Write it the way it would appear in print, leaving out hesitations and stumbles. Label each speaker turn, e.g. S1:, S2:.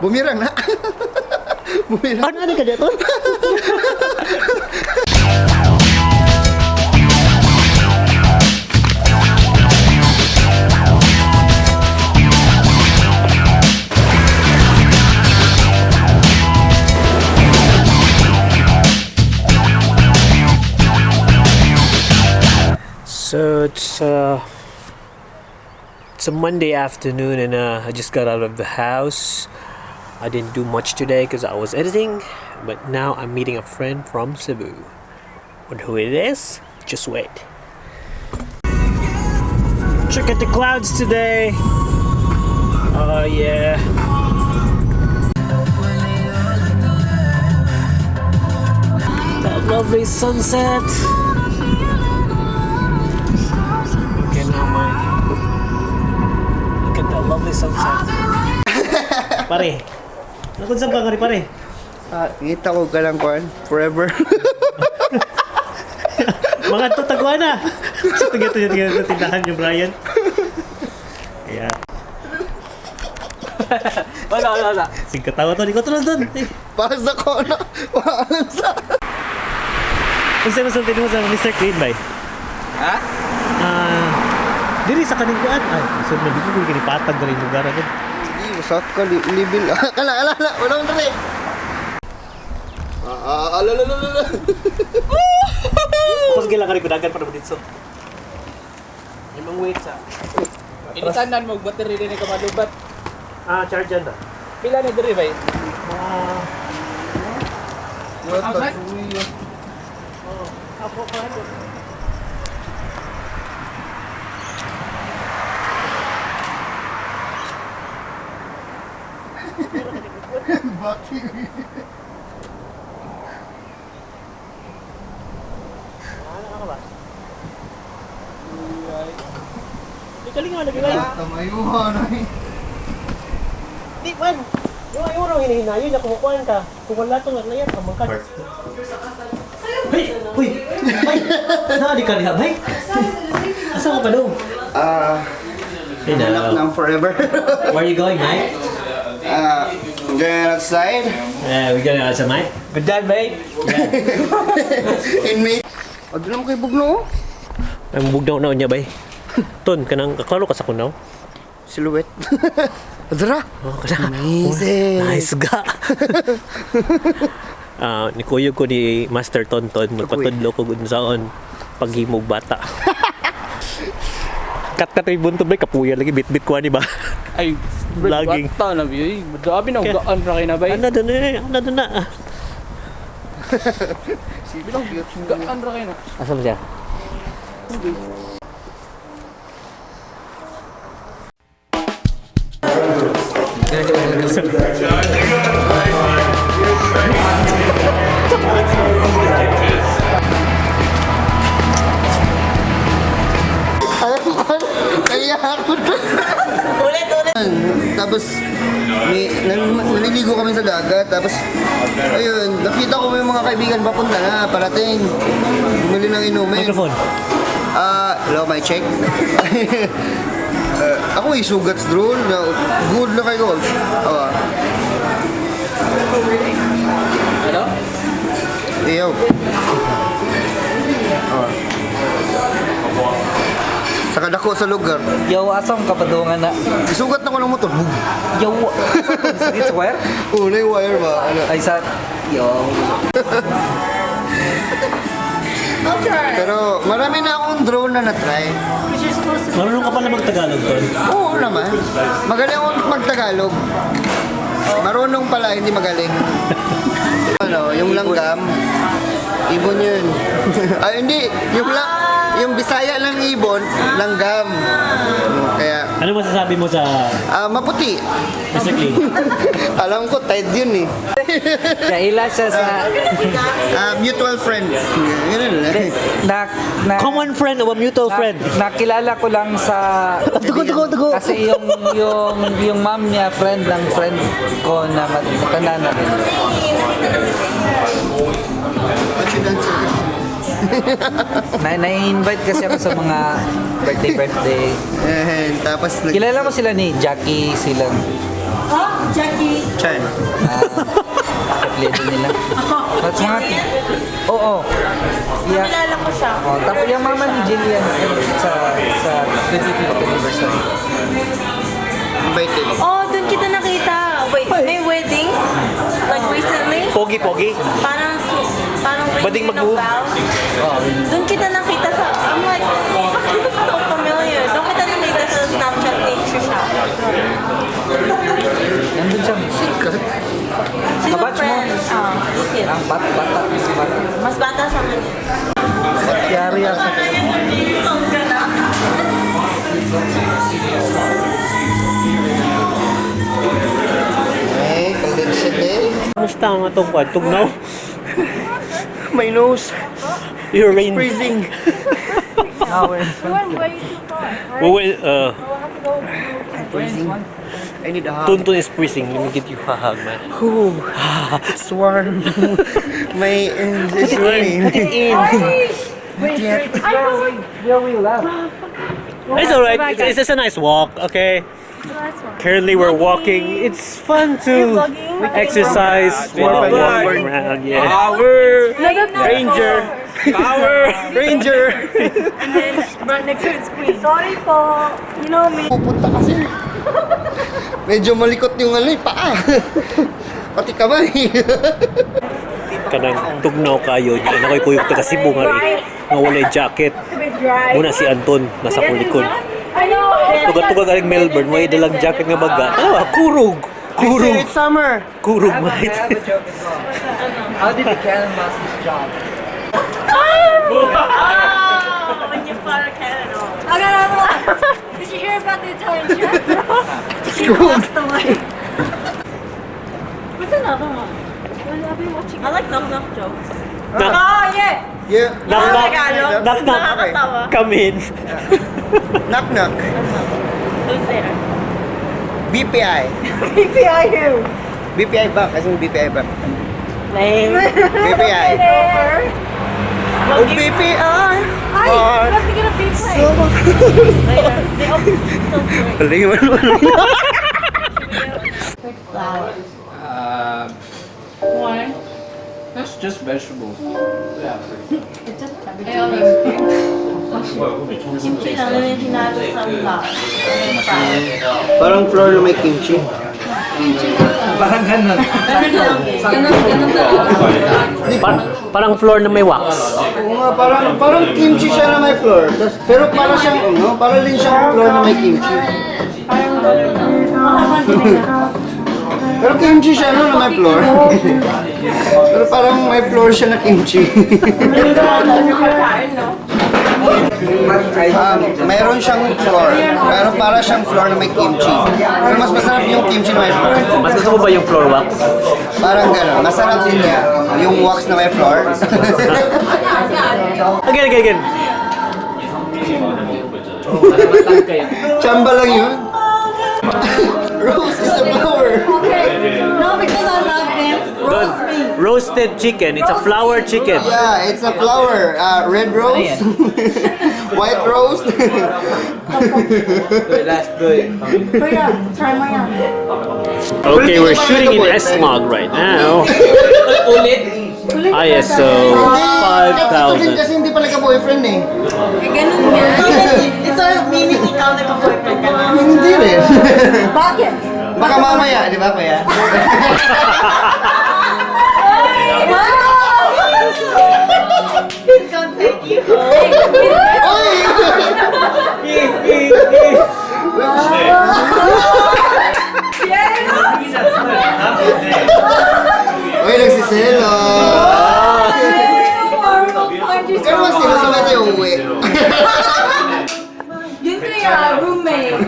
S1: Bumirang na. Bumirang.
S2: Ano ka dito? So it's a Monday afternoon and I just got out of the house. I didn't do much today because I was editing, but now I'm meeting a friend from Cebu. And who it is? Just wait. Check out the clouds today. Oh yeah. That lovely sunset. Look at that lovely sunset. Pare, nakunsam ka nga pare?
S1: Ngita ko ka lang, Kwan. Forever.
S2: Mga tutagwa na. So, tingnan tindahan niyo, Brian. Ayan.
S3: Wala.
S2: Sige, katawa to. Di ko tulad doon.
S1: Para sa kono. Parang sa...
S2: Kung sa'yo masultin mo sa Mr. Clean, bay?
S3: Ha?
S2: Diri sa kaning kuan. Ay, so na dito ko kinipatag na rin lugar agad.
S1: Hindi, usap ka, libil. Kala. Wala mo rin. Alala.
S2: Tapos gila ka rin kudagan para mo dito. Yung mga wait sa...
S3: Initanan mo, battery rin ka malubat.
S2: Charge yan na.
S3: Pila na diri ba?
S2: Ako pa ito.
S1: Baki.
S2: Ano ba? Ikaling nga lagi ba?
S1: Tamayuhan ay.
S2: Di man. Yung ayuro hinahinayo niya kumukuhan ka. Kung wala itong layat, amang ka. Hey! Uy! Ay! Nakali ka niya, bay? Asa ka pa doon?
S1: Hanap ng forever.
S2: Where are you going, mate?
S1: Going outside.
S2: Yeah, we going outside, mate.
S3: Good done, mate.
S1: Inmate. O, doon naman kayo bugno.
S2: Ay, mabugnaw na niya, bay. Ton, kanang kaklaro ka sa kunaw?
S1: Silhouette. Adra.
S2: Oh, kana.
S1: Amazing.
S2: Nice ga. Nikuyog ko ni Master Tonton. Magpatudlo ko kung saan paghimog bata. Kat yung buntod ba? Kapuya lagi. Bit-bit ko ni ba?
S3: Ay,
S2: Vlogging.
S3: bata na biyo. Madabi na ugaan ra kay na bay.
S2: Ano doon na.
S3: Bilang ugaan ra kay na.
S2: Asa mo siya?
S1: Kaya ako doon. Ulit. Tapos, naliligo kami sa dagat. Tapos, ayun, nakita ko yung mga kaibigan papunta na, parating. Bumili ng inumin.
S2: Microphone.
S1: Hello, my check. Ako may sugats drone. Good na kayo.
S3: Ano?
S1: Eyo. Saka dako sa lugar.
S3: Yo, asam kapadungan na.
S1: Isugat na ko ng motor. Boom.
S3: Yo, it's where?
S1: Na yung wire ba? Ano?
S3: Ay sa yo.
S1: Pero marami na akong drone na na-try.
S2: Marunong ka pala mag-Tagalog, Ton?
S1: Oo naman. Magaling akong mag-Tagalog. Marunong pala, hindi magaling. Yung langgam. Ibon yun. Ay, hindi. Yung Bisaya ng ibon, langgam. Kaya,
S2: Ano masasabi mo sa
S1: maputi.
S2: Mr. Clean?
S1: Alam ko, tied yun eh.
S3: Kaila siya sa
S1: Mutual friend. Ganun lang.
S2: Common friend o a mutual friend?
S3: Nakilala ko lang sa
S2: Tugo.
S3: Kasi yung mom niya friend ng friend ko na matanda na rin.
S1: What you done, sir?
S3: Na-invite kasi ako sa mga birthday.
S1: And tapos
S3: Kilala mo sila ni Jackie silang
S4: Jackie.
S1: Chan.
S3: apelyido nila. Tapos mga Oo. Yeah.
S4: Kilala ko siya.
S3: Oh, tapos yung mama ni Jillian sa 25th anniversary.
S1: Invited.
S4: Oh, doon kita nakita. Wait, may wedding? Like recently?
S2: Pogi.
S4: Parang
S2: Bading
S4: ringing
S2: mag-move.
S4: ng bells.
S3: Oh,
S4: Doon kita nakita sa, I'm like, fuck, you look so familiar. Doon kita nakita sa Snapchat picture siya.
S3: nandun siya.
S4: Sino
S3: Kabatch mo?
S4: friend? Kid.
S3: Ang bata.
S4: Mas bata sa kanya.
S3: Yari yan sa
S4: Song ka na.
S1: Okay, condensed day.
S2: Kamusta ang atong kwan? Tugnaw?
S1: My nose.
S2: You're rain.
S1: Freezing.
S2: We went,
S1: I need a hug.
S2: Tonton is freezing. Let me get you a hug, man.
S1: Ooh, it's warm. My end is running.
S2: Put it in. It's alright. It's just a nice walk, okay? Currently we're walking. It's fun to exercise while walking around. Yeah. Power Ranger. Power Ranger.
S4: And then, right next to it's Queen. Sorry po. You know me.
S1: Pupunta kasi. Medyo malikot yung paa. Pati kamay.
S2: Kanang tugnaw kayo. Yan ako'y kuyog taga Cebu nga rin. Nga walay jacket. Muna si Anton nasa kulikon. Tuga-tuga galing Melbourne, may dalang jacket nga baga. Kurog! Kurog!
S1: It's summer.
S2: Kurog, mate.
S3: How did the cannon mask his job?
S4: When you fire a cannon off. I got another one. Did you hear about the Italian chef? He passed away. What's another one? I've been watching. I like knock jokes. Oh yeah.
S1: Yeah.
S2: Knock,
S4: Nakakatawa.
S2: come in.
S1: Knock knock.
S4: Who's there?
S1: BPI.
S4: PPI who?
S1: BPI back. Kasi BPI back.
S4: Name.
S1: BPI. Oh, BPI.
S4: Ay, let's get a beat play. Later. They open
S3: Why? That's just vegetables.
S4: Simple lang yung hinalo sa flour.
S1: Parang flour na may kimchi.
S3: Parang ganun.
S2: Parang floor na may wax.
S1: Oo nga, parang kimchi siya na may flour. Pero para siyang para din siyang flour na may kimchi. Pero kimchi siya na may flour. Pero parang may flour siya na kimchi. Mayroon siyang flour. Pero para siyang flour na may kimchi. Pero mas masarap yung kimchi na may flour.
S2: Mas gusto mo ba yung floor wax?
S1: Parang gano'n. Masarap din niya. Yung wax na may flour.
S2: Again.
S1: Chamba lang yun. Rose is a flower.
S4: No, because I love them. Roast me.
S2: Roasted chicken. It's a flour chicken.
S1: Yeah, it's a flower. Red rose, white rose.
S3: That's good.
S4: Kuya, try mo yan.
S2: Okay, we're shooting in S-Log right now.
S3: Ulit.
S2: ISO
S1: Ito din
S2: 5000.
S1: kasi hindi pa nagka-boyfriend eh.
S4: Eh, ganun nga. Ito yung meaning ikaw nagka-boyfriend ka na.
S1: Hindi rin.
S4: Bakit?
S1: Baka mamaya, di ba kuya?
S4: He's gonna take you home.
S1: Oy! Uy, nagsiselo. Pero mas sila sabay tayo umuwi.
S4: Yun ko yung roommate.